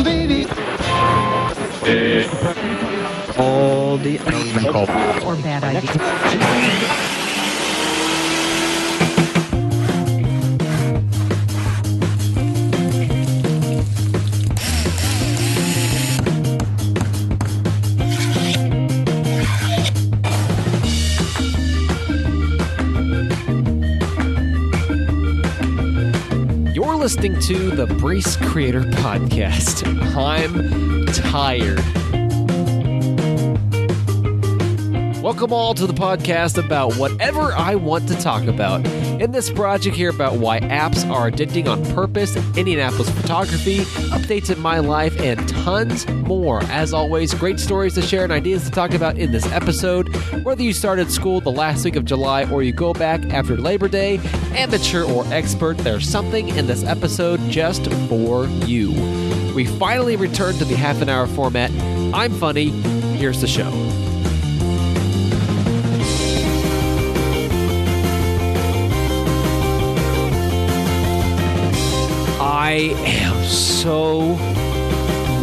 baby. All the or bad ideas. You're listening to the Breece Creator Podcast. I'm tired. Welcome all to the podcast about whatever I want to talk about. In this project, hear about why apps are addicting on purpose, Indianapolis Photography, updates in my life, and tons more. As always, great stories to share and ideas to talk about in this episode. Whether you started school the last week of July or you go back after Labor Day, amateur or expert, there's something in this episode just for you. We finally returned to the half-an-hour format. I'm funny. Here's the show. I am so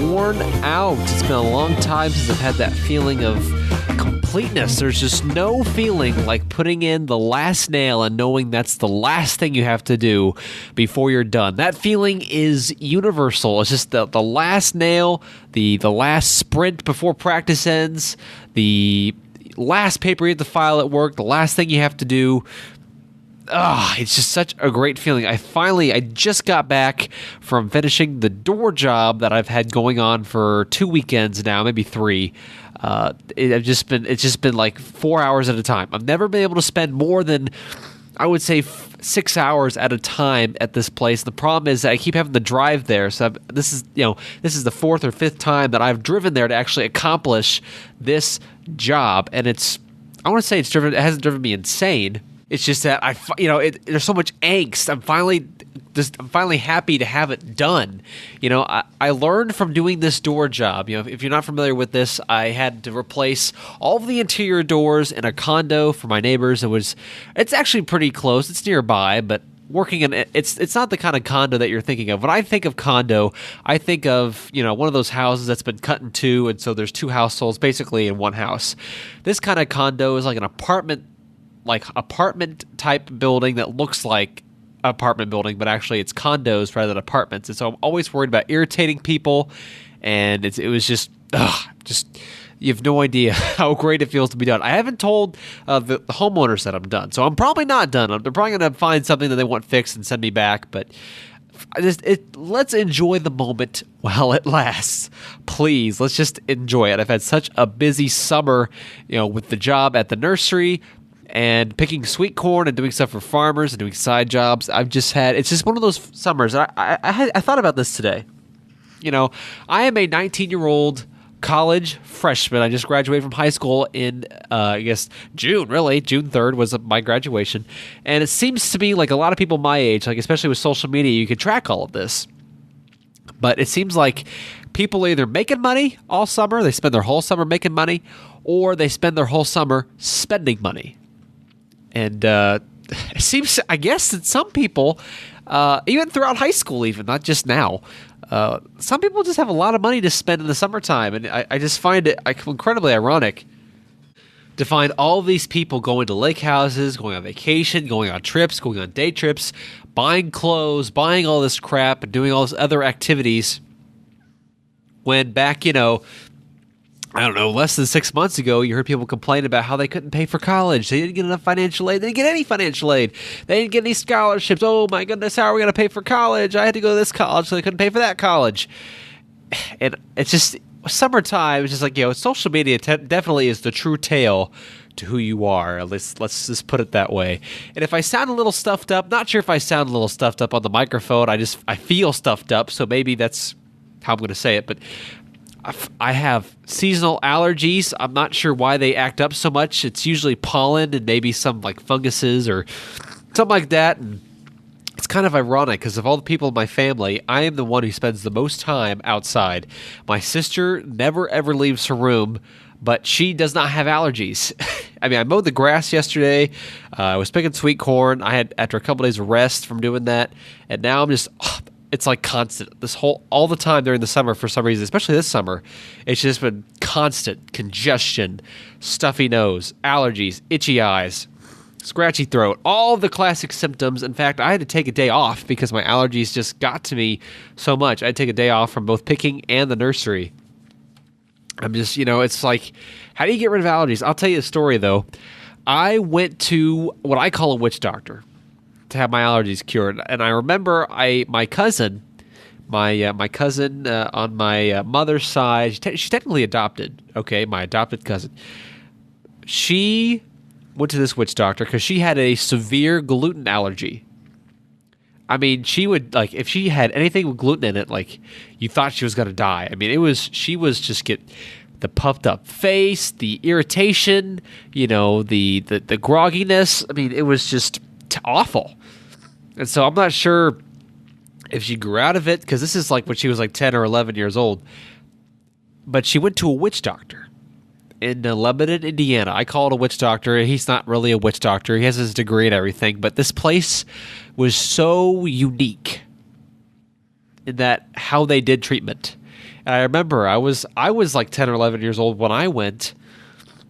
worn out. It's been a long time since I've had that feeling of completeness. There's just no feeling like putting in the last nail and knowing that's the last thing you have to do before you're done. That feeling is universal. It's just the last nail, the last sprint before practice ends, the last paper you have to file at work, the last thing you have to do. It's just such a great feeling. I just got back from finishing the door job that I've had going on for 2 weekends now, maybe 3. It's just been like 4 hours at a time. I've never been able to spend more than, I would say, 6 hours at a time at this place. The problem is that I keep having to drive there. So this is the 4th or 5th time that I've driven there to actually accomplish this job, and it hasn't driven me insane. It's just that there's so much angst. I'm finally happy to have it done. I learned from doing this door job. If you're not familiar with this, I had to replace all of the interior doors in a condo for my neighbors. It's actually pretty close. It's nearby, but working in it's not the kind of condo that you're thinking of. When I think of condo, I think of one of those houses that's been cut in two, and so there's 2 households basically in one house. This kind of condo is like an apartment type building that looks like apartment building, but actually it's condos rather than apartments. And so I'm always worried about irritating people, and it was just you have no idea how great it feels to be done. I haven't told the homeowners that I'm done, so I'm probably not done. They're probably going to find something that they want fixed and send me back, but let's enjoy the moment while it lasts. Please, let's just enjoy it. I've had such a busy summer, with the job at the nursery, and picking sweet corn and doing stuff for farmers and doing side jobs. It's just one of those summers. I thought about this today. I am a 19-year-old college freshman. I just graduated from high school in, June, really. June 3rd was my graduation. And it seems to me like a lot of people my age, like especially with social media, you can track all of this. But it seems like people are either making money all summer, they spend their whole summer making money, or they spend their whole summer spending money. And it seems, I guess, that some people, even throughout high school, even not just now, some people just have a lot of money to spend in the summertime. And I just find it incredibly ironic to find all these people going to lake houses, going on vacation, going on trips, going on day trips, buying clothes, buying all this crap, and doing all these other activities. When back, less than 6 months ago, you heard people complain about how they couldn't pay for college. They didn't get enough financial aid. They didn't get any financial aid. They didn't get any scholarships. Oh, my goodness, how are we going to pay for college? I had to go to this college, so I couldn't pay for that college. And it's just summertime. It's just like, social media definitely is the true tale to who you are. Let's just put it that way. And if I sound a little stuffed up, not sure if I sound a little stuffed up on the microphone. I feel stuffed up, so maybe that's how I'm going to say it. But I have seasonal allergies. I'm not sure why they act up so much. It's usually pollen and maybe some like funguses or something like that. And it's kind of ironic because of all the people in my family, I am the one who spends the most time outside. My sister never ever leaves her room, but she does not have allergies. I mowed the grass yesterday. I was picking sweet corn. I had, after a couple days of rest from doing that, and now I'm just it's like constant. All the time during the summer for some reason, especially this summer, it's just been constant congestion, stuffy nose, allergies, itchy eyes, scratchy throat, all the classic symptoms. In fact, I had to take a day off because my allergies just got to me so much. I had to take a day off from both picking and the nursery. I'm just, it's like, how do you get rid of allergies? I'll tell you a story, though. I went to what I call a witch doctor to have my allergies cured. And I remember my cousin on my mother's side, she's technically adopted, okay, my adopted cousin. She went to this witch doctor because she had a severe gluten allergy. I mean, she would, like, if she had anything with gluten in it, like, you thought she was going to die. I mean, she was just get the puffed up face, the irritation, the grogginess. I mean, it was just awful. And so I'm not sure if she grew out of it, because this is like when she was like 10 or 11 years old. But she went to a witch doctor in Lebanon, Indiana. I call it a witch doctor. He's not really a witch doctor. He has his degree and everything. But this place was so unique in that how they did treatment. And I remember I was like 10 or 11 years old when I went.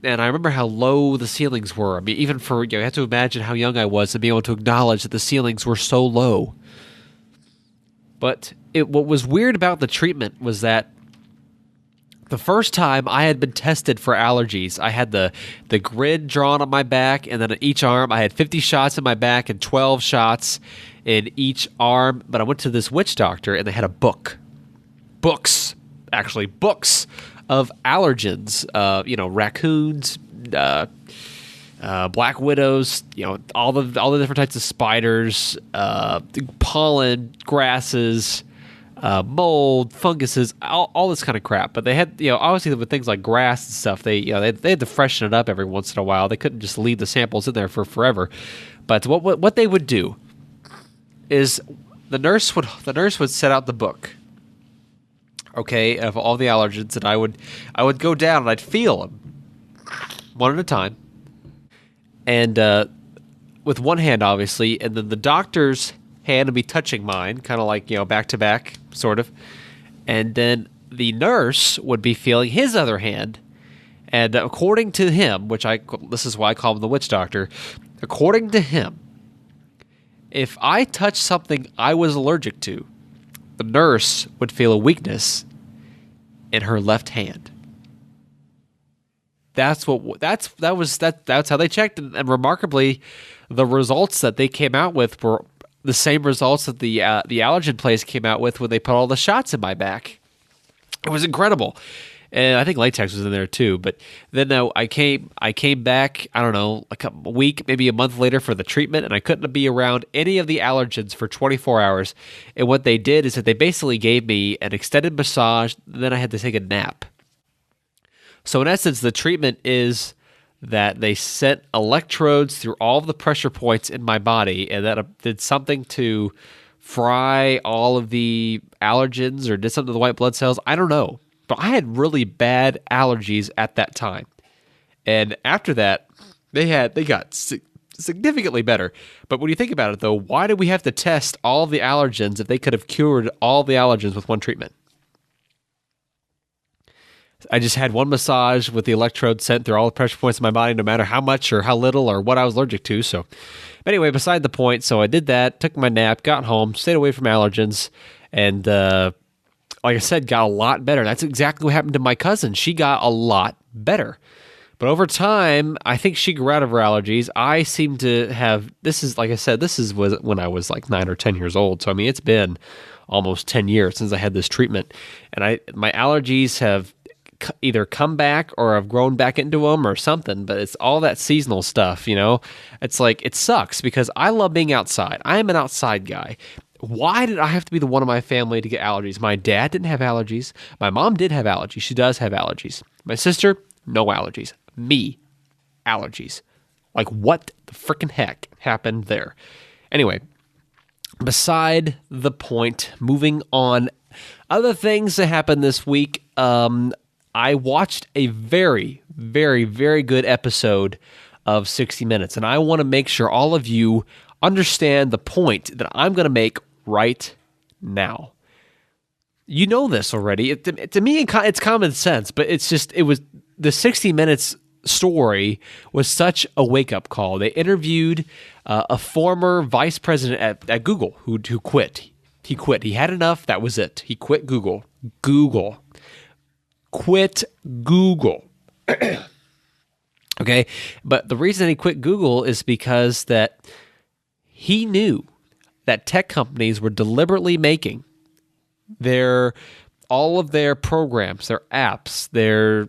And I remember how low the ceilings were. I mean, even for, you have to imagine how young I was to be able to acknowledge that the ceilings were so low. But what was weird about the treatment was that the first time I had been tested for allergies, I had the grid drawn on my back, and then on each arm, I had 50 shots in my back and 12 shots in each arm. But I went to this witch doctor, and they had a book. Books of allergens, raccoons, black widows, all the different types of spiders, pollen, grasses, mold, funguses, all this kind of crap. But they had, obviously with things like grass and stuff, they had to freshen it up every once in a while. They couldn't just leave the samples in there for forever. But what they would do is the nurse would set out the book. Okay, of all the allergens, and I would go down and I'd feel them one at a time, and with one hand, obviously, and then the doctor's hand would be touching mine, kind of like back to back, sort of, and then the nurse would be feeling his other hand, and according to him, this is why I call him the witch doctor, according to him, if I touched something I was allergic to, the nurse would feel a weakness in her left hand. That's how they checked, and remarkably, the results that they came out with were the same results that the allergen place came out with when they put all the shots in my back. It was incredible. And I think latex was in there too. But then I came back, I don't know, a week, maybe a month later for the treatment, and I couldn't be around any of the allergens for 24 hours. And what they did is that they basically gave me an extended massage, then I had to take a nap. So in essence, the treatment is that they sent electrodes through all of the pressure points in my body, and that did something to fry all of the allergens or did something to the white blood cells. I don't know. But I had really bad allergies at that time. And after that, they got significantly better. But when you think about it, though, why did we have to test all of the allergens if they could have cured all the allergens with one treatment? I just had one massage with the electrode sent through all the pressure points in my body, no matter how much or how little or what I was allergic to. So anyway, beside the point, so I did that, took my nap, got home, stayed away from allergens, and like I said, got a lot better. That's exactly what happened to my cousin. She got a lot better. But over time, I think she grew out of her allergies. I seem to have, like I said, this was when I was like 9 or 10 years old. So, I mean, it's been almost 10 years since I had this treatment. And my allergies have either come back or I've grown back into them or something. But it's all that seasonal stuff, It's like, it sucks because I love being outside. I am an outside guy. Why did I have to be the one in my family to get allergies? My dad didn't have allergies. My mom did have allergies. She does have allergies. My sister, no allergies. Me, allergies. Like, what the freaking heck happened there? Anyway, beside the point, moving on. Other things that happened this week, I watched a very, very, very good episode of 60 Minutes, and I want to make sure all of you understand the point that I'm going to make right now. You know this already. To me, it's common sense, but it was the 60 Minutes story was such a wake-up call. They interviewed a former vice president at Google who quit. He quit. He had enough. That was it. He quit Google. Quit Google. Okay? But the reason he quit Google is because that he knew that tech companies were deliberately making all of their programs, their apps, their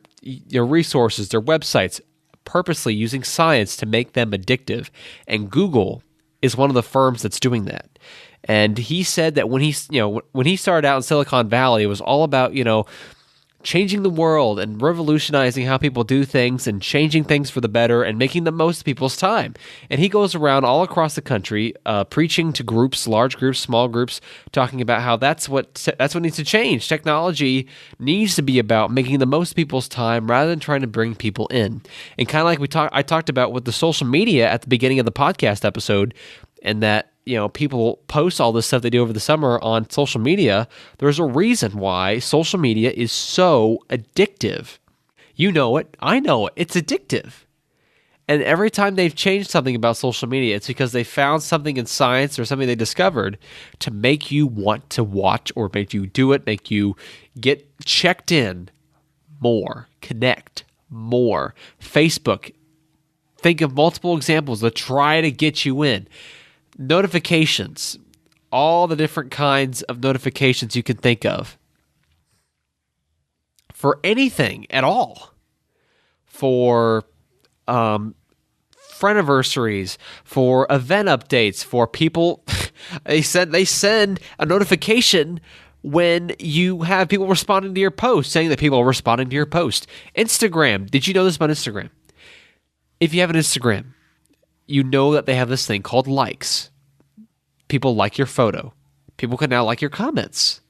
resources, their websites, purposely using science to make them addictive. And Google is one of the firms that's doing that. And he said that when he started out in Silicon Valley, it was all about, changing the world and revolutionizing how people do things and changing things for the better and making the most of people's time. And he goes around all across the country preaching to groups, large groups, small groups, talking about how that's what needs to change. Technology needs to be about making the most of people's time rather than trying to bring people in. And kind of like I talked about with the social media at the beginning of the podcast episode, and that people post all this stuff they do over the summer on social media. There's a reason why social media is so addictive. You know it. I know it. It's addictive. And every time they've changed something about social media, it's because they found something in science or something they discovered to make you want to watch or make you do it, make you get checked in more, connect more. Facebook, think of multiple examples that try to get you in. Notifications, all the different kinds of notifications you can think of for anything at all, for friendiversaries, for event updates, for people. they send a notification when you have people responding to your post, saying that people are responding to your post. Instagram. Did you know this about Instagram? If you have an Instagram, you know that they have this thing called likes. People like your photo. People can now like your comments.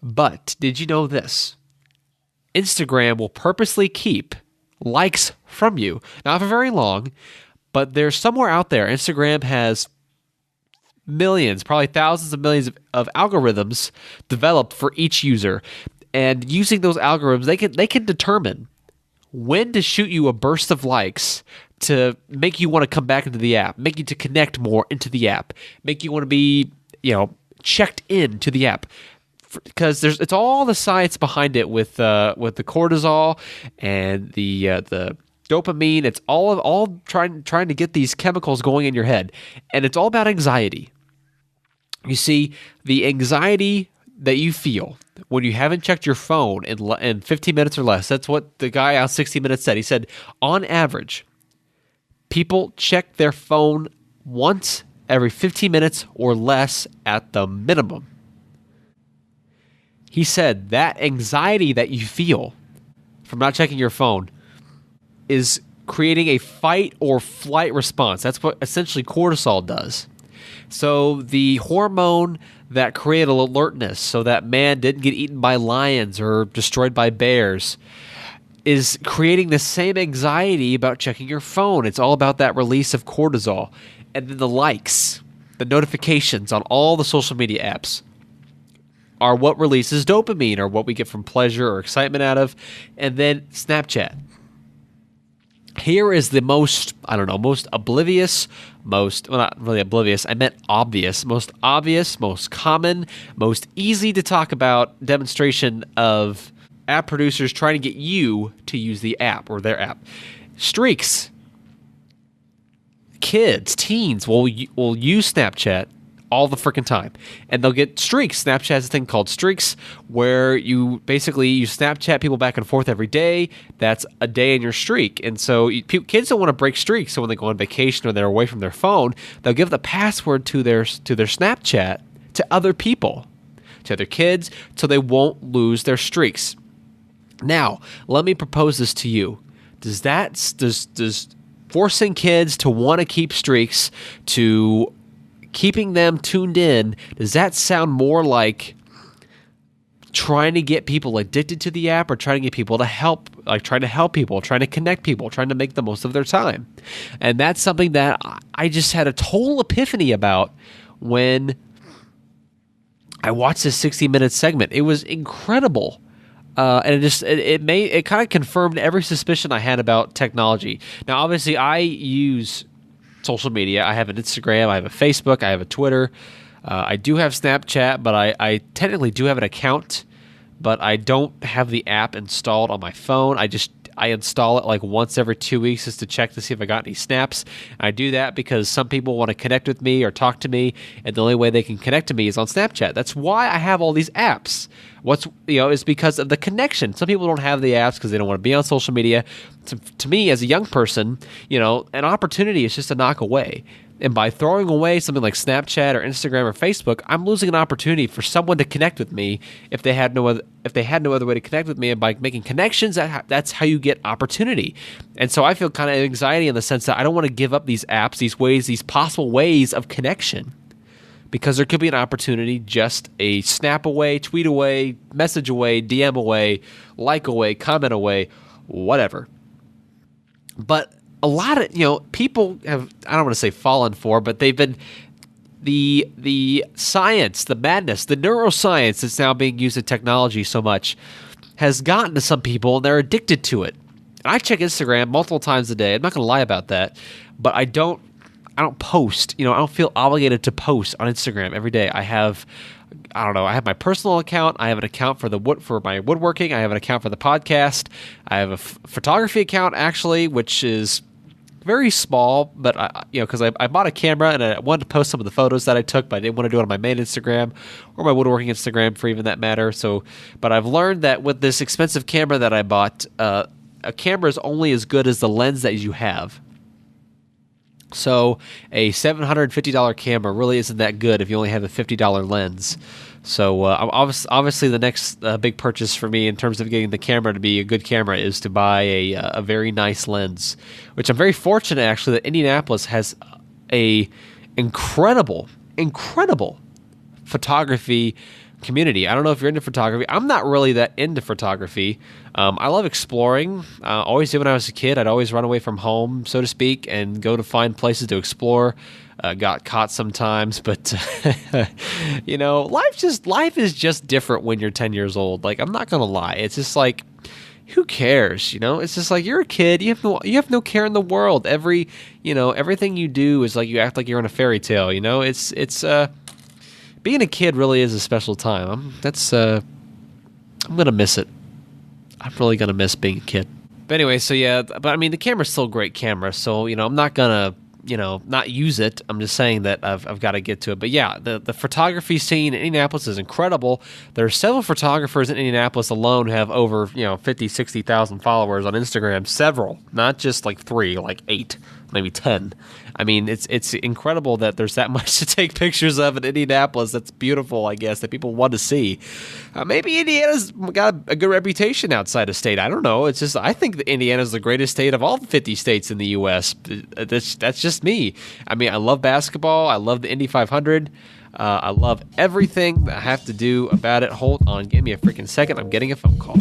But did you know this? Instagram will purposely keep likes from you. Not for very long, but there's somewhere out there. Instagram has millions, probably thousands of millions of algorithms developed for each user. And using those algorithms, they can determine when to shoot you a burst of likes to make you want to come back into the app, make you to connect more into the app, make you want to be, checked into the app. Because it's all the science behind it with the cortisol and the dopamine. It's all trying to get these chemicals going in your head, and it's all about anxiety. You see, the anxiety that you feel when you haven't checked your phone in 15 minutes or less. That's what the guy on 60 Minutes said. He said, on average, people check their phone once every 15 minutes or less at the minimum. He said that anxiety that you feel from not checking your phone is creating a fight or flight response. That's what essentially cortisol does. So the hormone that created alertness so that man didn't get eaten by lions or destroyed by bears is creating the same anxiety about checking your phone. It's all about that release of cortisol. And then the likes, the notifications on all the social media apps are what releases dopamine, or what we get from pleasure or excitement out of. And then Snapchat. Here is the most oblivious, well, not really oblivious, I meant obvious, most common, most easy to talk about demonstration of app producers trying to get you to use the app or their app. Streaks. Kids, teens will use Snapchat all the freaking time, and they'll get streaks. Snapchat has a thing called streaks where you Snapchat people back and forth every day. That's a day in your streak. And so kids don't want to break streaks, so when they go on vacation or they're away from their phone, they'll give the password to their Snapchat to other people, to other kids, so they won't lose their streaks. Now, let me propose this to you. Does forcing kids to want to keep streaks, to keeping them tuned in, does that sound more like trying to get people addicted to the app, or trying to get people to help, like trying to help people, trying to connect people, trying to make the most of their time? And that's something that I just had a total epiphany about when I watched this 60-minute segment. It was incredible. And it kind of confirmed every suspicion I had about technology. Now, obviously, I use social media. I have an Instagram, I have a Facebook, I have a Twitter. I do have Snapchat, but I technically do have an account, but I don't have the app installed on my phone. I install it like once every 2 weeks just to check to see if I got any snaps. And I do that because some people want to connect with me or talk to me, and the only way they can connect to me is on Snapchat. That's why I have all these apps. Is because of the connection. Some people don't have the apps because they don't want to be on social media. To me, as a young person, an opportunity is just a knock away. And by throwing away something like Snapchat or Instagram or Facebook, I'm losing an opportunity for someone to connect with me if they had no other way to connect with me. And by making connections, that's how you get opportunity. And so I feel kind of anxiety in the sense that I don't want to give up these apps, these possible ways of connection, because there could be an opportunity just a snap away, tweet away, message away, DM away, like away, comment away, whatever. But a lot of people have, I don't want to say fallen for, but they've been the science, the madness, the neuroscience that's now being used in technology so much has gotten to some people, and they're addicted to it. And I check Instagram multiple times a day. I'm not going to lie about that, but I don't post. I don't feel obligated to post on Instagram every day. I have my personal account. I have an account for my woodworking. I have an account for the podcast. I have a photography account, actually, which is very small, but because I bought a camera and I wanted to post some of the photos that I took, but I didn't want to do it on my main Instagram or my woodworking Instagram for even that matter. But I've learned that with this expensive camera that I bought, a camera is only as good as the lens that you have. So a $750 camera really isn't that good if you only have a $50 lens. So obviously the next big purchase for me in terms of getting the camera to be a good camera is to buy a very nice lens, which I'm very fortunate actually that Indianapolis has a incredible photography community. I don't know if you're into photography. I'm not really that into photography. I love exploring. Always did when I was a kid. I'd always run away from home, so to speak, and go to find places to explore. Got caught sometimes, but life is just different when you're 10 years old. Like, I'm not gonna lie. It's just like, who cares? It's just like you're a kid. You have no care in the world. Everything you do is like you act like you're in a fairy tale. It's being a kid really is a special time. I'm gonna miss it. I'm really gonna miss being a kid. But anyway, so yeah. But I mean, the camera's still a great camera. So I'm not gonna not use it. I'm just saying that I've got to get to it. But yeah, the photography scene in Indianapolis is incredible. There are several photographers in Indianapolis alone who have over 50, 60,000 followers on Instagram. Several, not just like 3, like 8, maybe 10. I mean, it's incredible that there's that much to take pictures of in Indianapolis. That's beautiful, I guess, that people want to see. Maybe Indiana's got a good reputation outside of state. I don't know. It's just I think that Indiana's the greatest state of all the 50 states in the U.S. That's just me. I mean, I love basketball. I love the Indy 500. I love everything that I have to do about it. Hold on. Give me a freaking second. I'm getting a phone call.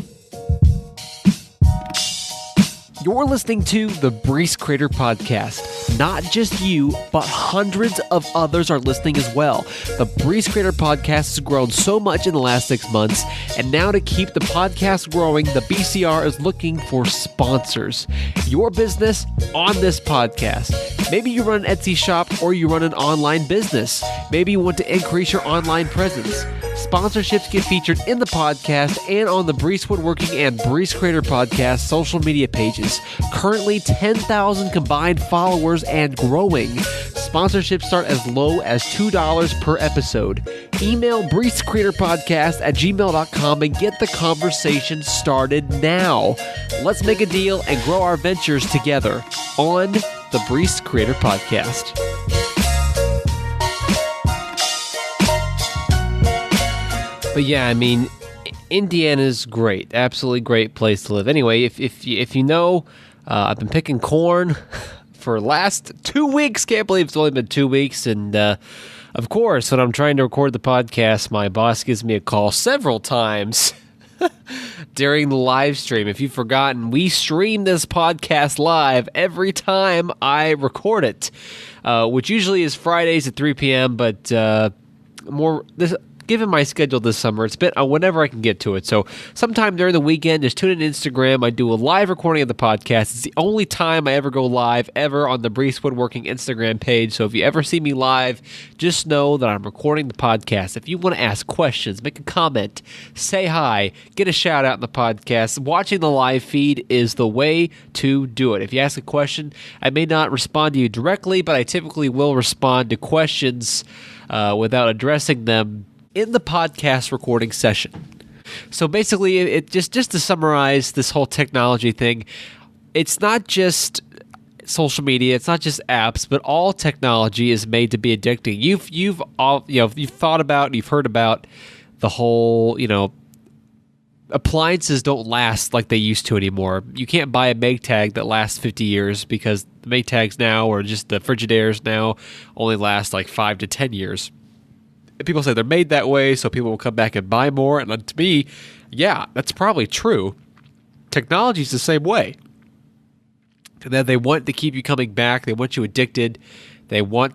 You're listening to the Breece Creator Podcast. Not just you, but hundreds of others are listening as well. The Breece Creator Podcast has grown so much in the last 6 months, and now to keep the podcast growing, the BCR is looking for sponsors. Your business on this podcast. Maybe you run an Etsy shop or you run an online business. Maybe you want to increase your online presence. Sponsorships get featured in the podcast and on the Breece Woodworking and Breece Creator Podcast social media pages. Currently 10,000 combined followers and growing. Sponsorships start as low as $2 per episode. Email BreeceCreatorPodcast@gmail.com and get the conversation started now. Let's make a deal and grow our ventures together on the Breece Creator Podcast. But yeah, I mean, Indiana's great. Absolutely great place to live. Anyway, if you know, I've been picking corn for the last 2 weeks. Can't believe it's only been 2 weeks. And of course, when I'm trying to record the podcast, my boss gives me a call several times during the live stream. If you've forgotten, we stream this podcast live every time I record it, which usually is Fridays at 3 p.m., but given my schedule this summer, it's been whenever I can get to it. So sometime during the weekend, just tune in Instagram. I do a live recording of the podcast. It's the only time I ever go live ever on the Breece Woodworking Instagram page. So if you ever see me live, just know that I'm recording the podcast. If you want to ask questions, make a comment, say hi, get a shout out in the podcast, watching the live feed is the way to do it. If you ask a question, I may not respond to you directly, but I typically will respond to questions without addressing them in the podcast recording session. So basically, it just to summarize this whole technology thing, it's not just social media, it's not just apps, but all technology is made to be addicting. You've thought about, you've heard about the whole, appliances don't last like they used to anymore. You can't buy a Maytag that lasts 50 years because the Maytags now, or just the Frigidairs now, only last like 5 to 10 years. And people say they're made that way so people will come back and buy more. And to me, yeah, that's probably true. Technology's the same way. And then they want to keep you coming back. They want you addicted. They want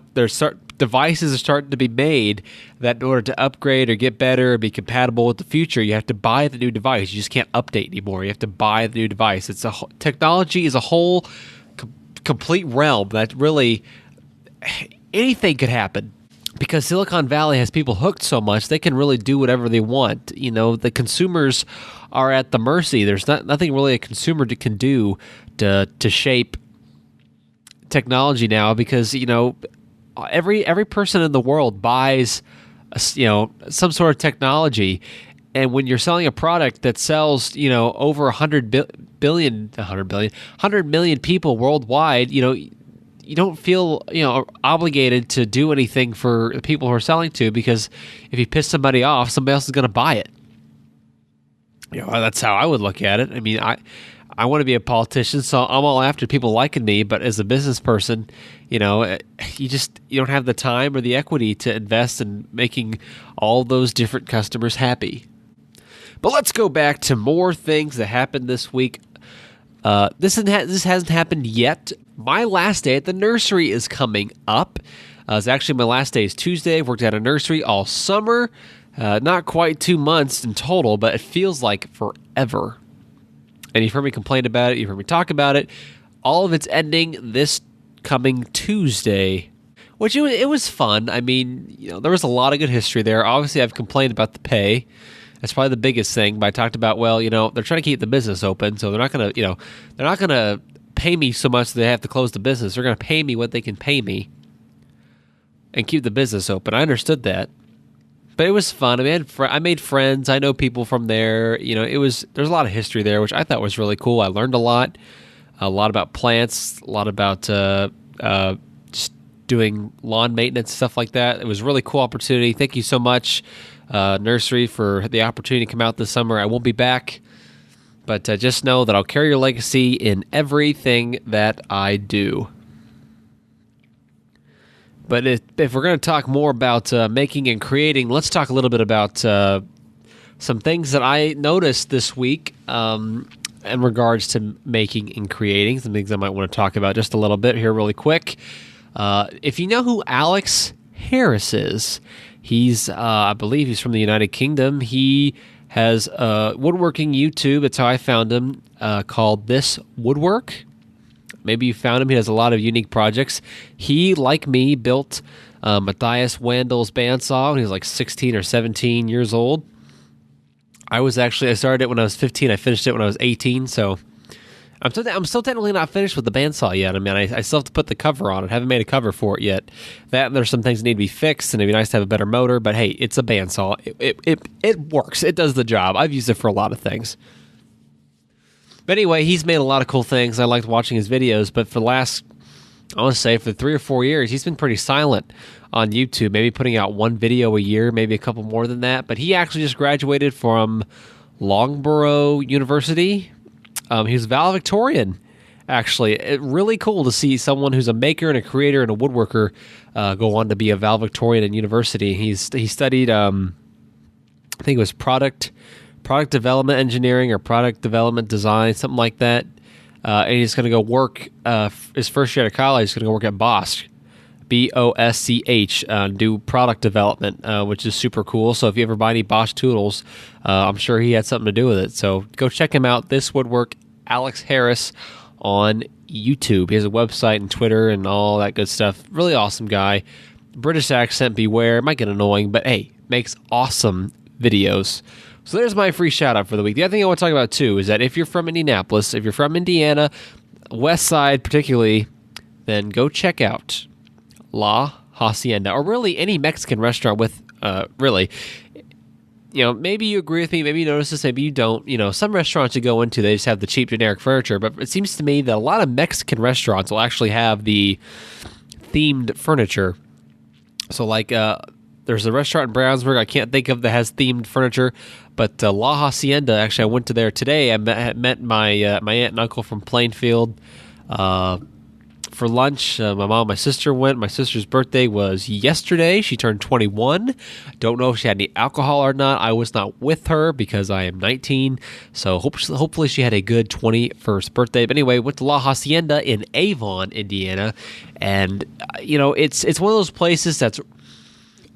devices are starting to be made that in order to upgrade or get better or be compatible with the future, you have to buy the new device. You just can't update anymore. You have to buy the new device. Technology is a whole complete realm that really anything could happen. Because Silicon Valley has people hooked so much, they can really do whatever they want. The consumers are at the mercy. There's nothing really a consumer can do to shape technology now, because every person in the world buys some sort of technology, and when you're selling a product that sells over 100 million people worldwide, you don't feel obligated to do anything for the people who are selling to, because if you piss somebody off, somebody else is going to buy it. That's how I would look at it. I mean, I want to be a politician, so I'm all after people liking me. But as a business person, you don't have the time or the equity to invest in making all those different customers happy. But let's go back to more things that happened this week. This hasn't happened yet. My last day at the nursery is coming up. It's actually my last day is Tuesday. I've worked at a nursery all summer. Not quite 2 months in total, but it feels like forever. And you've heard me complain about it. You've heard me talk about it. All of it's ending this coming Tuesday, which it was fun. I mean, there was a lot of good history there. Obviously, I've complained about the pay. That's probably the biggest thing. But I talked about, they're trying to keep the business open, so they're not going to pay me so much that they have to close the business. They're going to pay me what they can pay me and keep the business open. I understood that. But it was fun. I made friends. I know people from there. There's a lot of history there, which I thought was really cool. I learned a lot about plants, a lot about just doing lawn maintenance, stuff like that. It was a really cool opportunity. Thank you so much, nursery, for the opportunity to come out this summer. I won't be back, but just know that I'll carry your legacy in everything that I do. But if we're going to talk more about making and creating, let's talk a little bit about some things that I noticed this week in regards to making and creating, some things I might want to talk about just a little bit here really quick. If you know who Alex Harris is, I believe he's from the United Kingdom. He has woodworking YouTube, that's how I found him, called This Woodwork. Maybe you found him. He has a lot of unique projects. He, like me, built Matthias Wandel's bandsaw when he was like 16 or 17 years old. I started it when I was 15. I finished it when I was 18. So I'm still technically not finished with the bandsaw yet. I mean, I still have to put the cover on it. I haven't made a cover for it yet. That and there's some things that need to be fixed, and it'd be nice to have a better motor. But hey, it's a bandsaw. It works. It does the job. I've used it for a lot of things. But anyway, he's made a lot of cool things. I liked watching his videos, but for the last, I want to say, for 3 or 4 years, he's been pretty silent on YouTube, maybe putting out one video a year, maybe a couple more than that. But he actually just graduated from Loughborough University. He was valedictorian, actually. Really cool to see someone who's a maker and a creator and a woodworker go on to be a valedictorian in university. He studied, I think it was product development engineering or product development design, something like that. And he's going to go work, his first year out of college, he's going to go work at Bosch BOSCH, do product development, which is super cool. So if you ever buy any Bosch tools, I'm sure he had something to do with it. So go check him out, This Woodwork Alex Harris on YouTube. He has a website and Twitter and all that good stuff. Really awesome guy. British accent, beware. Might get annoying, but hey, makes awesome videos. So there's my free shout out for the week. The other thing I want to talk about too is that if you're from Indianapolis, if you're from Indiana, West Side particularly, then go check out La Hacienda, or really any Mexican restaurant with, really, maybe you agree with me, maybe you notice this, maybe you don't. Some restaurants you go into, they just have the cheap generic furniture, but it seems to me that a lot of Mexican restaurants will actually have the themed furniture. So like, there's a restaurant in Brownsburg I can't think of that has themed furniture, but La Hacienda, actually I went to there today. I met my aunt and uncle from Plainfield for lunch. My mom and my sister went. My sister's birthday was yesterday. She turned 21. Don't know if she had any alcohol or not. I was not with her because I am 19, so hopefully she had a good 21st birthday. But anyway, went to La Hacienda in Avon, Indiana, and it's one of those places that's,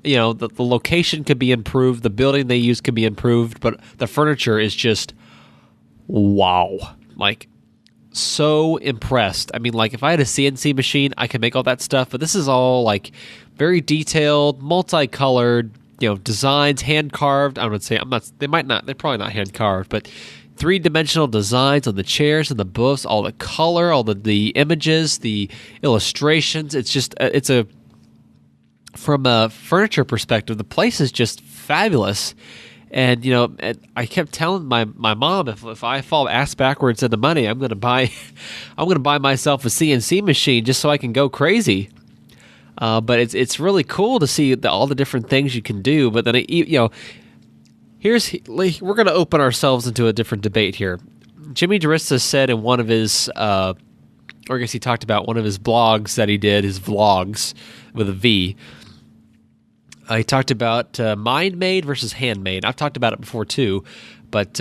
the location could be improved, the building they use could be improved, but the furniture is just wow. Like, so impressed. I mean, like, if I had a CNC machine, I could make all that stuff, but this is all like very detailed, multicolored, designs, hand carved. I would say they're probably not hand carved, but three-dimensional designs on the chairs and the booths, all the color, all the images, the illustrations. It's just from a furniture perspective, the place is just fabulous. And I kept telling my mom, if I fall ass backwards into money, I'm gonna buy myself a CNC machine just so I can go crazy. But it's really cool to see all the different things you can do. But then we're gonna open ourselves into a different debate here. Jimmy DeRissa said in one of his, or I guess he talked about one of his blogs that he did, his vlogs with a V. He talked about mind-made versus handmade. I've talked about it before too, but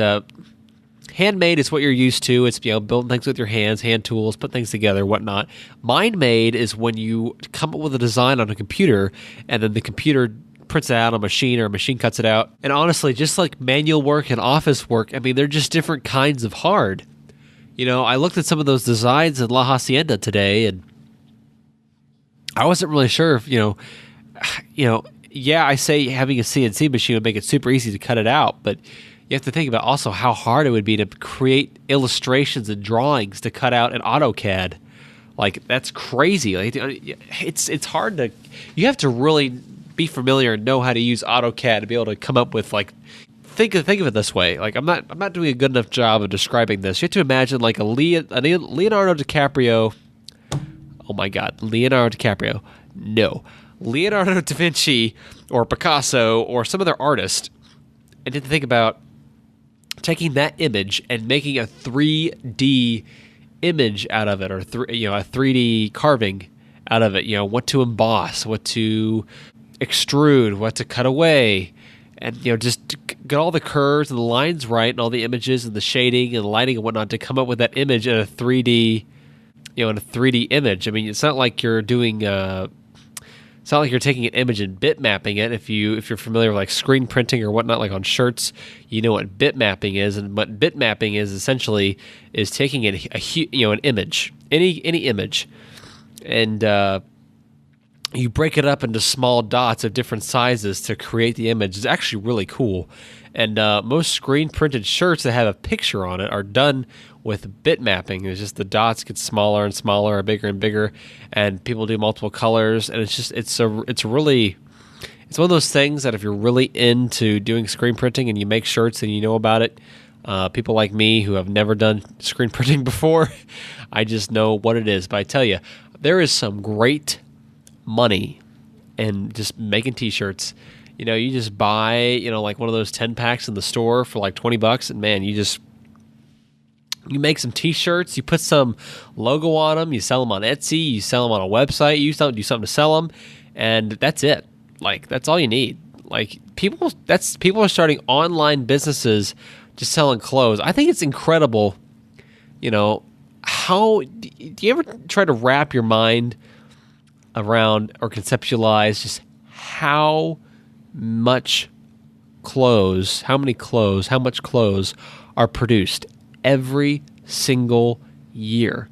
handmade is what you're used to. It's building things with your hands, hand tools, put things together, whatnot. Mind-made is when you come up with a design on a computer, and then the computer prints it out on a machine, or a machine cuts it out. And honestly, just like manual work and office work, I mean, they're just different kinds of hard. I looked at some of those designs in La Hacienda today, and I wasn't really sure if yeah, I say having a CNC machine would make it super easy to cut it out, but you have to think about also how hard it would be to create illustrations and drawings to cut out in AutoCAD. Like, that's crazy. Like, it's hard to. You have to really be familiar and know how to use AutoCAD to be able to come up with, like, think of it this way. Like, I'm not doing a good enough job of describing this. You have to imagine like a Leonardo DiCaprio. Oh my God, Leonardo DiCaprio. No. Leonardo da Vinci or Picasso or some other artist, and to think about taking that image and making a 3D image out of it, or a 3D carving out of it. What to emboss, what to extrude, what to cut away, and just get all the curves and the lines right, and all the images and the shading and the lighting and whatnot to come up with that image in a 3D, in a 3D image. I mean, it's not like you're doing. It's not like you're taking an image and bitmapping it. If you're familiar with like screen printing or whatnot, like on shirts, you know what bitmapping is. And what bitmapping is essentially is taking an image, any image, and you break it up into small dots of different sizes to create the image. It's actually really cool. And most screen printed shirts that have a picture on it are done with bitmapping. It's just the dots get smaller and smaller, or bigger and bigger, and people do multiple colors. And it's one of those things that if you're really into doing screen printing and you make shirts and you know about it, people like me who have never done screen printing before, I just know what it is. But I tell you, there is some great money in just making t-shirts. You just buy, like one of those 10 packs in the store for like $20, and man, you make some t-shirts, you put some logo on them, you sell them on Etsy, you sell them on a website, you do something to sell them, and that's it. Like, that's all you need. Like, people are starting online businesses just selling clothes. I think it's incredible. How do you ever try to wrap your mind around or conceptualize just how much clothes, how much clothes are produced every single year.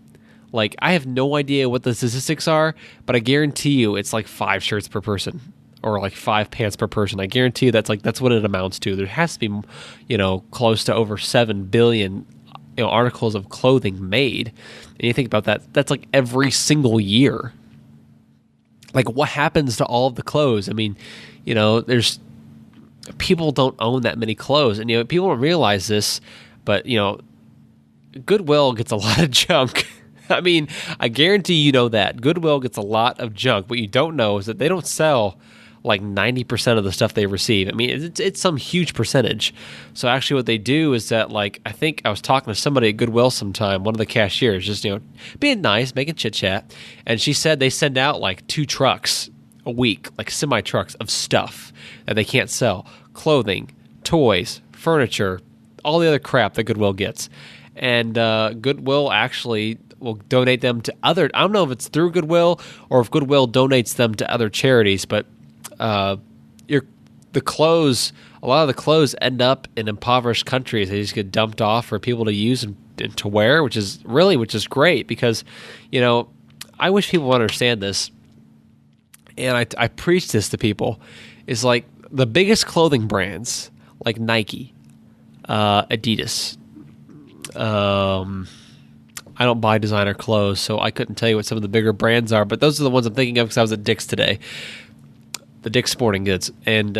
Like, I have no idea what the statistics are, but I guarantee you it's like 5 shirts per person or like 5 pants per person. I guarantee you that's what it amounts to. There has to be, close to over 7 billion, articles of clothing made. And you think about that, that's like every single year. Like, what happens to all of the clothes? I mean, there's people don't own that many clothes, and people don't realize this, but Goodwill gets a lot of junk. I mean, I guarantee you know that. Goodwill gets a lot of junk. What you don't know is that they don't sell like 90% of the stuff they receive. I mean, it's some huge percentage. So actually what they do is that, like, I think I was talking to somebody at Goodwill sometime, one of the cashiers, just, being nice, making chit-chat, and she said they send out like 2 trucks a week, like semi-trucks of stuff that they can't sell. Clothing, toys, furniture, all the other crap that Goodwill gets. And Goodwill actually will donate them to other, I don't know if it's through Goodwill or if Goodwill donates them to other charities, but a lot of the clothes end up in impoverished countries. They just get dumped off for people to use and to wear, which is great because, I wish people would understand this. And I preach this to people, is like the biggest clothing brands like Nike, Adidas. I don't buy designer clothes, so I couldn't tell you what some of the bigger brands are, but those are the ones I'm thinking of because I was at Dick's today. The Dick's Sporting Goods. And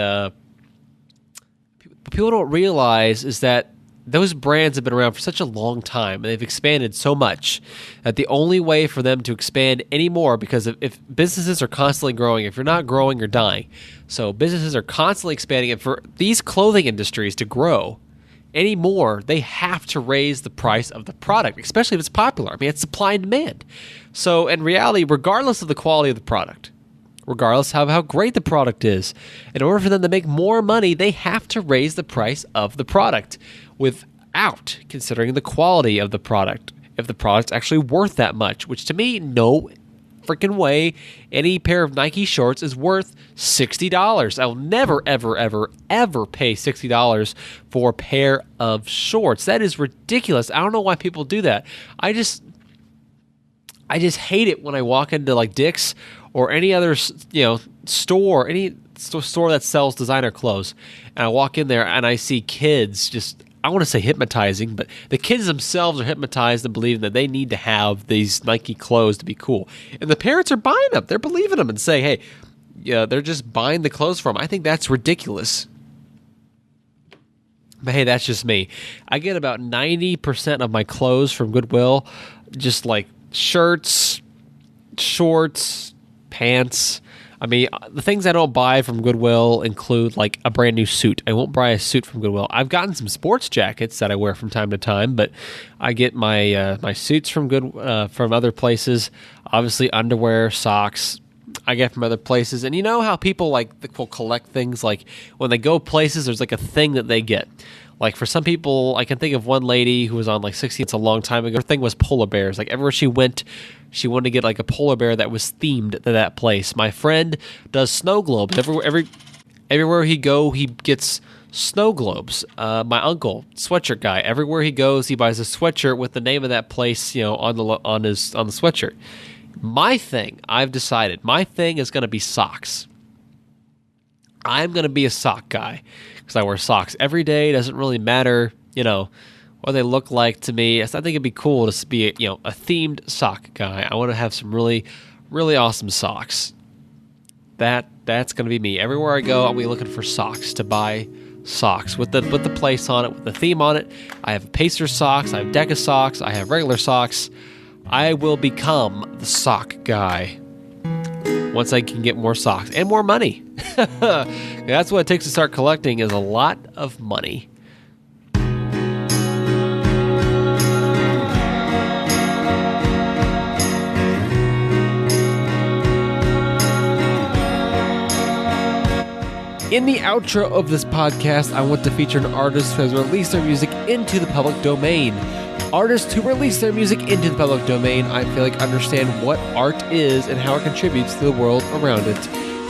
people don't realize is that those brands have been around for such a long time, and they've expanded so much that the only way for them to expand anymore, because if businesses are constantly growing, if you're not growing, you're dying. So businesses are constantly expanding, and for these clothing industries to grow anymore, they have to raise the price of the product, especially if it's popular. I mean, it's supply and demand. So in reality, regardless of the quality of the product, regardless of how great the product is, in order for them to make more money, they have to raise the price of the product without considering the quality of the product. If the product's actually worth that much, which to me, no freaking way any pair of Nike shorts is worth $60. I'll never, ever, ever, ever pay $60 for a pair of shorts. That is ridiculous. I don't know why people do that. I just hate it when I walk into like Dick's or any other, store, any store that sells designer clothes, and I walk in there and I see kids just, I want to say hypnotizing, but the kids themselves are hypnotized and believing that they need to have these Nike clothes to be cool. And the parents are buying them. They're believing them and saying, hey, yeah, they're just buying the clothes from them. I think that's ridiculous. But hey, that's just me. I get about 90% of my clothes from Goodwill, just like shirts, shorts, pants. I mean, the things I don't buy from Goodwill include like a brand new suit. I won't buy a suit from Goodwill. I've gotten some sports jackets that I wear from time to time, but I get my my suits from from other places. Obviously, underwear, socks, I get from other places. And you know how people will collect things, like when they go places, there's like a thing that they get. Like for some people, I can think of one lady who was on like 60. It's a long time ago. Her thing was polar bears. Like everywhere she went, she wanted to get like a polar bear that was themed to that place. My friend does snow globes. Everywhere he go, he gets snow globes. My uncle, sweatshirt guy. Everywhere he goes, he buys a sweatshirt with the name of that place, on the sweatshirt. My thing, I've decided, my thing is going to be socks. I'm going to be a sock guy because I wear socks every day. It doesn't really matter, what they look like to me. I think it'd be cool to be, a themed sock guy. I want to have some really, really awesome socks. That's going to be me. Everywhere I go, I'll be looking for socks to buy socks with the place on it, with the theme on it. I have Pacer socks. I have Deca socks. I have regular socks. I will become the sock guy once I can get more socks and more money. That's what it takes to start collecting, is a lot of money. In the outro of this podcast, I want to feature an artist who has released their music into the public domain. artists who release their music into the public domain, I feel like understand what art is and how it contributes to the world around it.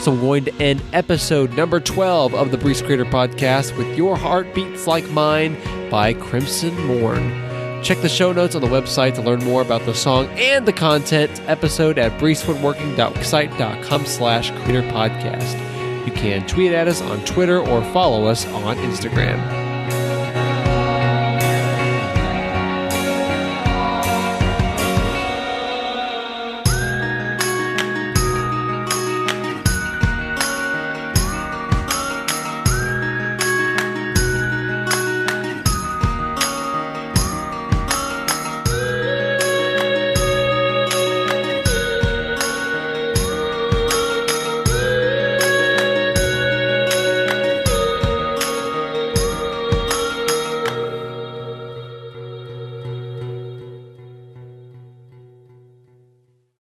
So I'm going to end episode number 12 of the Breece Creator Podcast with Your Heart Beats Like Mine by Crimson Morn. Check the show notes on the website to learn more about the song and the content episode at breecewoodworking.site.com/creatorpodcast. You can tweet at us on Twitter or follow us on Instagram.